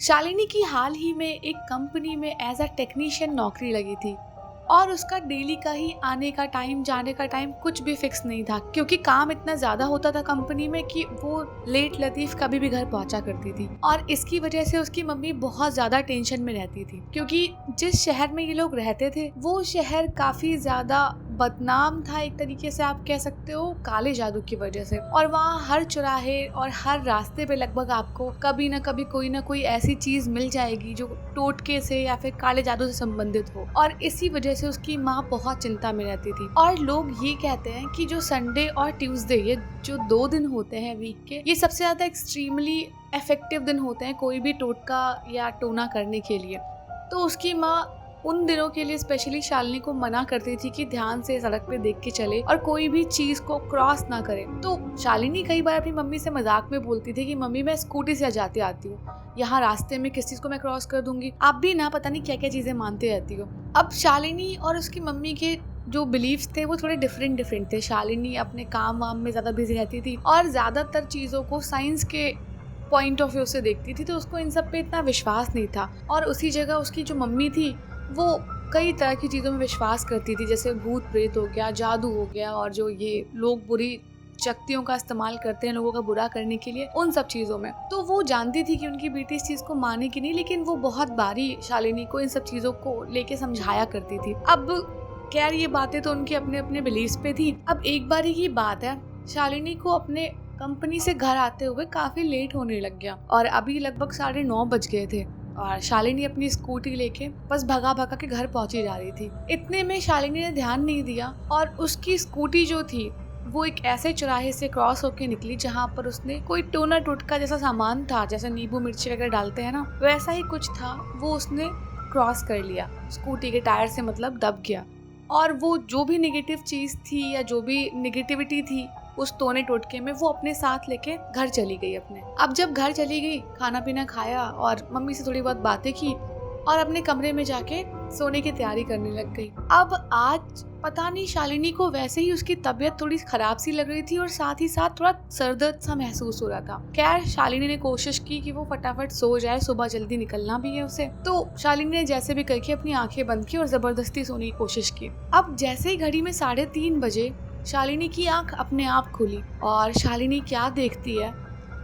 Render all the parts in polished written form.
शालिनी की हाल ही में एक कंपनी में एज अ टेक्नीशियन नौकरी लगी थी और उसका डेली का ही आने का टाइम जाने का टाइम कुछ भी फिक्स नहीं था, क्योंकि काम इतना ज्यादा होता था कंपनी में कि वो लेट लतीफ कभी भी घर पहुंचा करती थी। और इसकी वजह से उसकी मम्मी बहुत ज्यादा टेंशन में रहती थी, क्योंकि जिस शहर में ये लोग रहते थे वो शहर काफी ज्यादा बदनाम था, एक तरीके से आप कह सकते हो, काले जादू की वजह से। और वहाँ हर चौराहे और हर रास्ते पे लगभग आपको कभी ना कभी कोई ना कोई ऐसी चीज मिल जाएगी जो टोटके से या फिर काले जादू से संबंधित हो। और इसी वजह से उसकी माँ बहुत चिंता में रहती थी। और लोग ये कहते हैं कि जो संडे और ट्यूसडे, ये जो 2 दिन होते हैं वीक के, ये सबसे ज्यादा एक्सट्रीमली इफेक्टिव दिन होते हैं कोई भी टोटका या टोना करने के लिए। तो उसकी माँ उन दिनों के लिए स्पेशली शालिनी को मना करती थी कि ध्यान से सड़क पे देख के चले और कोई भी चीज को क्रॉस ना करे। तो शालिनी कई बार अपनी मम्मी से मजाक में बोलती थी कि मम्मी मैं स्कूटी से जाते आती हूँ, यहाँ रास्ते में किस चीज को मैं क्रॉस कर दूंगी, आप भी ना पता नहीं क्या क्या चीजें मानते रहती हो। अब शालिनी और उसकी मम्मी के जो बिलीव्स थे वो थोड़े डिफरेंट थे। शालिनी अपने काम वाम में ज्यादा बिजी रहती थी और ज्यादातर चीजों को साइंस के पॉइंट ऑफ व्यू से देखती थी, तो उसको इन सब पे इतना विश्वास नहीं था। और उसी जगह उसकी जो मम्मी थी वो कई तरह की चीज़ों में विश्वास करती थी, जैसे भूत प्रेत हो गया, जादू हो गया, और जो ये लोग बुरी शक्तियों का इस्तेमाल करते हैं लोगों का बुरा करने के लिए, उन सब चीज़ों में। तो वो जानती थी कि उनकी बेटी इस चीज़ को माने कि नहीं, लेकिन वो बहुत बारी शालिनी को इन सब चीज़ों को लेके समझाया करती थी। अब खैर ये बातें तो उनके अपने अपने बिलीव्स पे थी। अब एक बारी की बात है, शालिनी को अपने कंपनी से घर आते हुए काफ़ी लेट होने लग गया और अभी लगभग 9:30 बज गए थे। और शालिनी अपनी स्कूटी लेके बस भगा भगा के घर पहुंची जा रही थी। इतने में शालिनी ने ध्यान नहीं दिया और उसकी स्कूटी जो थी वो एक ऐसे चौराहे से क्रॉस होके निकली जहां पर उसने कोई टोना टोटका जैसा सामान था, जैसे नींबू मिर्ची वगैरह डालते हैं ना, वैसा ही कुछ था, वो उसने क्रॉस कर लिया। स्कूटी के टायर से मतलब दब गया और वो जो भी नेगेटिव चीज थी या जो भी नेगेटिविटी थी उस टोने टोटके में, वो अपने साथ लेके घर चली गई अपने। अब जब घर चली गई, खाना पीना खाया और मम्मी से थोड़ी बहुत बातें की और अपने कमरे में जाके सोने की तैयारी करने लग गई। अब आज पता नहीं शालिनी को वैसे ही उसकी तबीयत थोड़ी खराब सी लग रही थी और साथ ही साथ थोड़ा सरदर्द सा महसूस हो रहा था। खैर शालिनी ने कोशिश की कि वो फटाफट सो जाए, सुबह जल्दी निकलना भी है उसे। तो शालिनी ने जैसे भी करके अपनी आंखें बंद की और जबरदस्ती सोने की कोशिश की। अब जैसे ही घड़ी में 3:30 बजे शालिनी की आंख अपने आप खुली और शालिनी क्या देखती है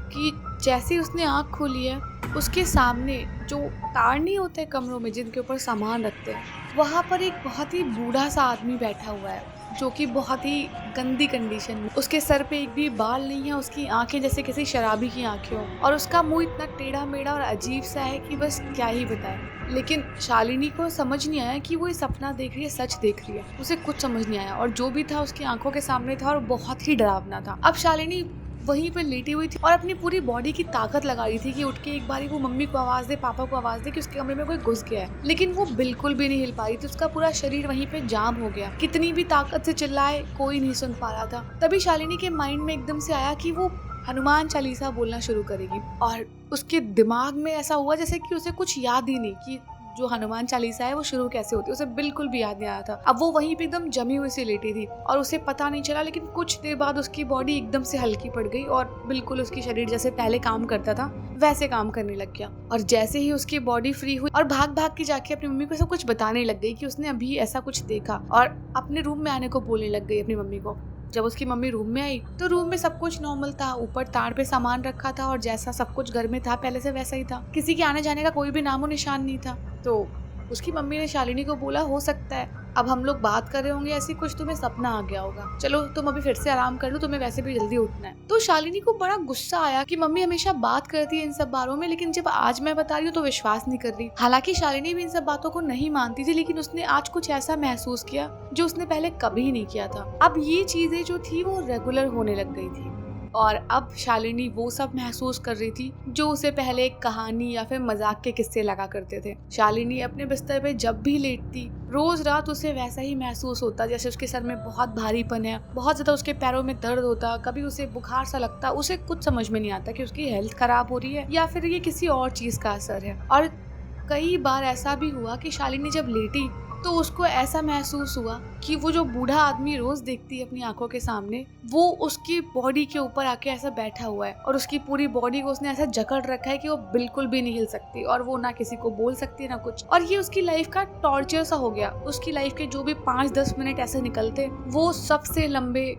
कि जैसे उसने आंख खोली है, उसके सामने जो तार नहीं होते कमरों में जिनके ऊपर सामान रखते हैं, वहाँ पर एक बहुत ही बूढ़ा सा आदमी बैठा हुआ है जो कि बहुत ही गंदी कंडीशन में। उसके सर पे एक भी बाल नहीं है, उसकी आंखें जैसे किसी शराबी की आंखें हो और उसका मुंह इतना टेढ़ा मेढ़ा और अजीब सा है कि बस क्या ही बताए। लेकिन शालिनी को समझ नहीं आया कि वो ये सपना देख रही है, सच देख रही है, उसे कुछ समझ नहीं आया और जो भी था उसकी आंखों के सामने था और बहुत ही डरावना था। अब शालिनी वहीं पे लेटी हुई थी और अपनी पूरी बॉडी की ताकत लगा रही थी कि उठ के एक बारी वो मम्मी को आवाज दे, पापा को आवाज दे कि उसके कमरे में कोई घुस गया है, लेकिन वो बिल्कुल भी नहीं हिल पा रही थी। उसका पूरा शरीर वहीं पे जाम हो गया, कितनी भी ताकत से चिल्लाए कोई नहीं सुन पा रहा था। तभी शालिनी के माइंड में एकदम से आया कि वो हनुमान चालीसा बोलना शुरू करेगी और उसके दिमाग में ऐसा हुआ जैसे कि उसे कुछ याद ही नहीं कि जो हनुमान चालीसा है वो शुरू कैसे होती है, उसे बिल्कुल भी याद नहीं आया था। अब वो वहीं पे एकदम जमी हुई सी लेटी थी और उसे पता नहीं चला, लेकिन कुछ देर बाद उसकी बॉडी एकदम से हल्की पड़ गई और बिल्कुल उसकी शरीर जैसे पहले काम करता था वैसे काम करने लग गया। और जैसे ही उसकी बॉडी फ्री हुई और भाग भाग के जाके अपनी मम्मी को सब कुछ बताने लग गई कि उसने अभी ऐसा कुछ देखा और अपने रूम में आने को बोलने लग गई अपनी मम्मी को। जब उसकी मम्मी रूम में आई तो रूम में सब कुछ नॉर्मल था, ऊपर तार पे सामान रखा था और जैसा सब कुछ घर में था पहले से वैसा ही था, किसी के आने जाने का कोई भी नामो निशान नहीं था। तो उसकी मम्मी ने शालिनी को बोला, हो सकता है अब हम लोग बात कर रहे होंगे ऐसी कुछ तुम्हें सपना आ गया होगा, चलो तुम अभी फिर से आराम कर लो, तुम्हें वैसे भी जल्दी उठना है। तो शालिनी को बड़ा गुस्सा आया कि मम्मी हमेशा बात करती है इन सब बारों में, लेकिन जब आज मैं बता रही हूँ तो विश्वास नहीं कर रही। हालांकि शालिनी भी इन सब बातों को नहीं मानती थी, लेकिन उसने आज कुछ ऐसा महसूस किया जो उसने पहले कभी नहीं किया था। अब ये चीजें जो थी वो रेगुलर होने लग गई थी और अब शालिनी वो सब महसूस कर रही थी जो उसे पहले एक कहानी या फिर मजाक के किस्से लगा करते थे। शालिनी अपने बिस्तर पे जब भी लेटती, रोज रात उसे वैसा ही महसूस होता जैसे उसके सर में बहुत भारीपन है, बहुत ज्यादा उसके पैरों में दर्द होता, कभी उसे बुखार सा लगता। उसे कुछ समझ में नहीं आता कि उसकी हेल्थ खराब हो रही है या फिर ये किसी और चीज का असर है। और कई बार ऐसा भी हुआ कि शालिनी जब लेटी तो उसको ऐसा महसूस हुआ कि वो जो बूढ़ा आदमी रोज देखती है अपनी आंखों के सामने, वो उसकी बॉडी के ऊपर आके ऐसा बैठा हुआ है और उसकी पूरी बॉडी को उसने ऐसा जकड़ रखा है कि वो बिल्कुल भी नहीं हिल सकती और वो ना किसी को बोल सकती ना कुछ। और ये उसकी लाइफ का टॉर्चर सा हो गया। उसकी लाइफ के जो भी 5-10 मिनट ऐसे निकलते, वो सबसे लंबे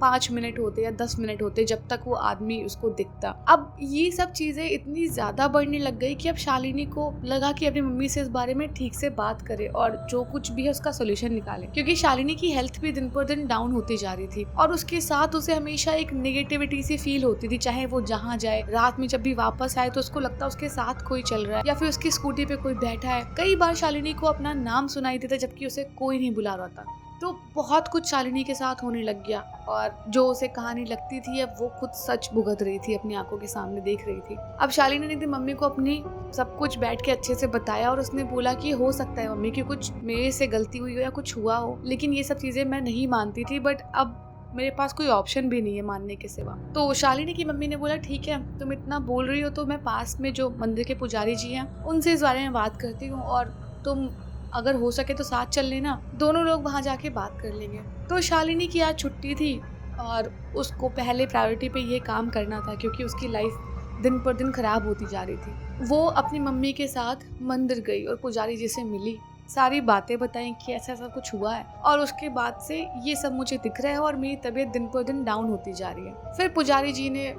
5 मिनट होते या 10 मिनट होते जब तक वो आदमी उसको दिखता। अब ये सब चीजें इतनी ज्यादा बढ़ने लग गई कि अब शालिनी को लगा कि अपनी मम्मी से इस बारे में ठीक से बात करे और जो कुछ भी है उसका सोल्यूशन निकाले, क्योंकि शालिनी की हेल्थ भी दिन पर दिन डाउन होती जा रही थी और उसके साथ उसे हमेशा एक नेगेटिविटी सी फील होती थी। चाहे वो जहाँ जाए, रात में जब भी वापस आए तो उसको लगता उसके साथ कोई चल रहा है या फिर उसकी स्कूटी पे कोई बैठा है। कई बार शालिनी को अपना नाम सुनाई देता जबकि उसे कोई नहीं बुला रहा था। तो बहुत कुछ शालिनी के साथ होने लग गया और जो उसे कहानी लगती थी अब वो खुद सच भुगत रही थी, अपनी आंखों के सामने देख रही थी। अब शालिनी ने एक दिन मम्मी को अपनी सब कुछ बैठ के अच्छे से बताया और उसने बोला कि हो सकता है मम्मी की कुछ मेरे से गलती हुई हो या कुछ हुआ हो, लेकिन ये सब चीजें मैं नहीं मानती थी, बट अब मेरे पास कोई ऑप्शन भी नहीं है मानने के सिवा। तो शालिनी की मम्मी ने बोला ठीक है, तुम इतना बोल रही हो तो मैं पास में जो मंदिर के पुजारी जी हैं उनसे इस बारे में बात करती हूँ और तुम अगर हो सके तो साथ चल लेना, दोनों लोग वहाँ जाके बात कर लेंगे। तो शालिनी की आज छुट्टी थी और उसको पहले प्रायोरिटी पे ये काम करना था क्योंकि उसकी लाइफ दिन पर दिन खराब होती जा रही थी। वो अपनी मम्मी के साथ मंदिर गई और पुजारी जी से मिली, सारी बातें बताई कि ऐसा ऐसा कुछ हुआ है और उसके बाद से ये सब मुझे दिख रहा है और मेरी तबीयत दिन पर दिन डाउन होती जा रही है। फिर पुजारी जी ने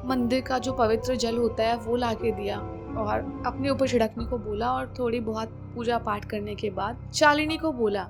मंदिर का जो पवित्र जल होता है वो ला के दिया और अपने ऊपर छिड़कने को बोला और थोड़ी बहुत पूजा पाठ करने के बाद शालिनी को बोला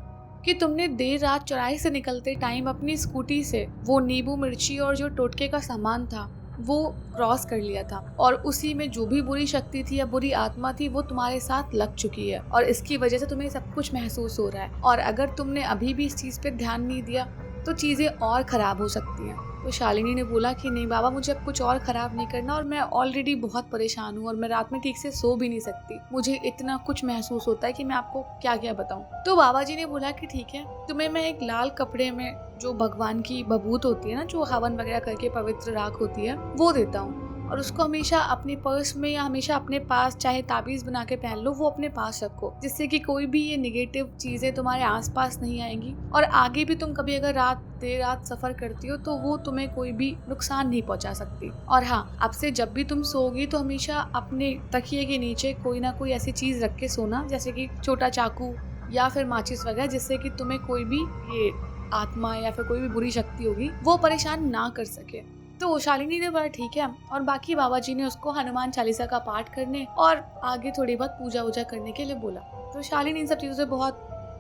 कि तुमने देर रात चौराहे से निकलते टाइम अपनी स्कूटी से वो नींबू मिर्ची और जो टोटके का सामान था वो क्रॉस कर लिया था और उसी में जो भी बुरी शक्ति थी या बुरी आत्मा थी वो तुम्हारे साथ लग चुकी है और इसकी वजह से तुम्हें सब कुछ महसूस हो रहा है और अगर तुमने अभी भी इस चीज़ पे ध्यान नहीं दिया तो चीज़ें और ख़राब हो सकती हैं। तो शालिनी ने बोला कि नहीं बाबा, मुझे अब कुछ और ख़राब नहीं करना और मैं ऑलरेडी बहुत परेशान हूँ और मैं रात में ठीक से सो भी नहीं सकती, मुझे इतना कुछ महसूस होता है कि मैं आपको क्या क्या बताऊँ। तो बाबा जी ने बोला कि ठीक है, तुम्हें मैं एक लाल कपड़े में जो भगवान की बबूत होती है ना, जो हवन वगैरह करके पवित्र राख होती है, वो देता हूँ और उसको हमेशा अपने पर्स में या हमेशा अपने पास, चाहे ताबीज़ बना के पहन लो, वो अपने पास रखो, जिससे कि कोई भी ये नेगेटिव चीज़ें तुम्हारे आसपास नहीं आएंगी और आगे भी तुम कभी अगर देर रात सफ़र करती हो तो वो तुम्हें कोई भी नुकसान नहीं पहुंचा सकती। और हाँ, अब से जब भी तुम सोओगी तो हमेशा अपने तकिए के नीचे कोई ना कोई ऐसी चीज़ रख के सोना, जैसे कि छोटा चाकू या फिर माचिस वगैरह, जिससे कि तुम्हें कोई भी ये आत्मा या फिर कोई भी बुरी शक्ति होगी वो परेशान ना कर सके। तो शालिनी ने बोला ठीक है और बाकी बाबा जी ने उसको हनुमान चालीसा का पाठ करने और आगे थोड़ी बहुत पूजा वूजा करने के लिए बोला। तो शालिनी इन सब चीज़ों से बहुत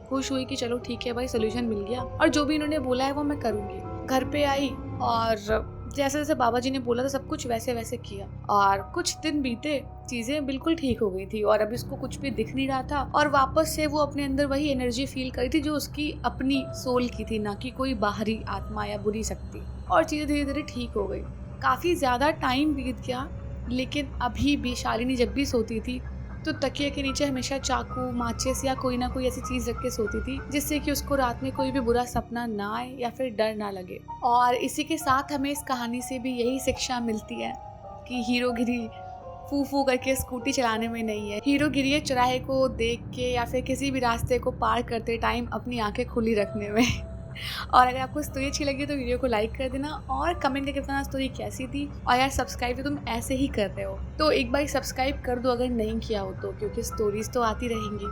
खुश हुई कि चलो ठीक है भाई, सोल्यूशन मिल गया और जो भी इन्होंने बोला है वो मैं करूँगी। घर पे आई और जैसे जैसे बाबा जी ने बोला था सब कुछ वैसे वैसे किया और कुछ दिन बीते, चीज़ें बिल्कुल ठीक हो गई थी और अब इसको कुछ भी दिख नहीं रहा था और वापस से वो अपने अंदर वही एनर्जी फील करी थी जो उसकी अपनी सोल की थी, ना कि कोई बाहरी आत्मा या बुरी शक्ति। और चीज़ें धीरे धीरे ठीक हो गई। काफ़ी ज़्यादा टाइम बीत गया, लेकिन अभी भी शालिनी जब भी सोती थी तो तकिए के नीचे हमेशा चाकू, माचिस या कोई ना कोई ऐसी चीज़ रख के सोती थी जिससे कि उसको रात में कोई भी बुरा सपना ना आए या फिर डर ना लगे। और इसी के साथ हमें इस कहानी से भी यही शिक्षा मिलती है कि हीरोगिरी फू फू करके स्कूटी चलाने में नहीं है। हीरोगिरी है चौराहे को देख के या फिर किसी भी रास्ते को पार करते टाइम अपनी आंखें खुली रखने में। और अगर आपको स्टोरी अच्छी लगी तो वीडियो को लाइक कर देना और कमेंट करके बताना स्टोरी कैसी थी। और यार सब्सक्राइब तो तुम ऐसे ही कर रहे हो तो एक बार सब्सक्राइब कर दो अगर नहीं किया हो तो, क्योंकि स्टोरीज तो आती रहेंगी।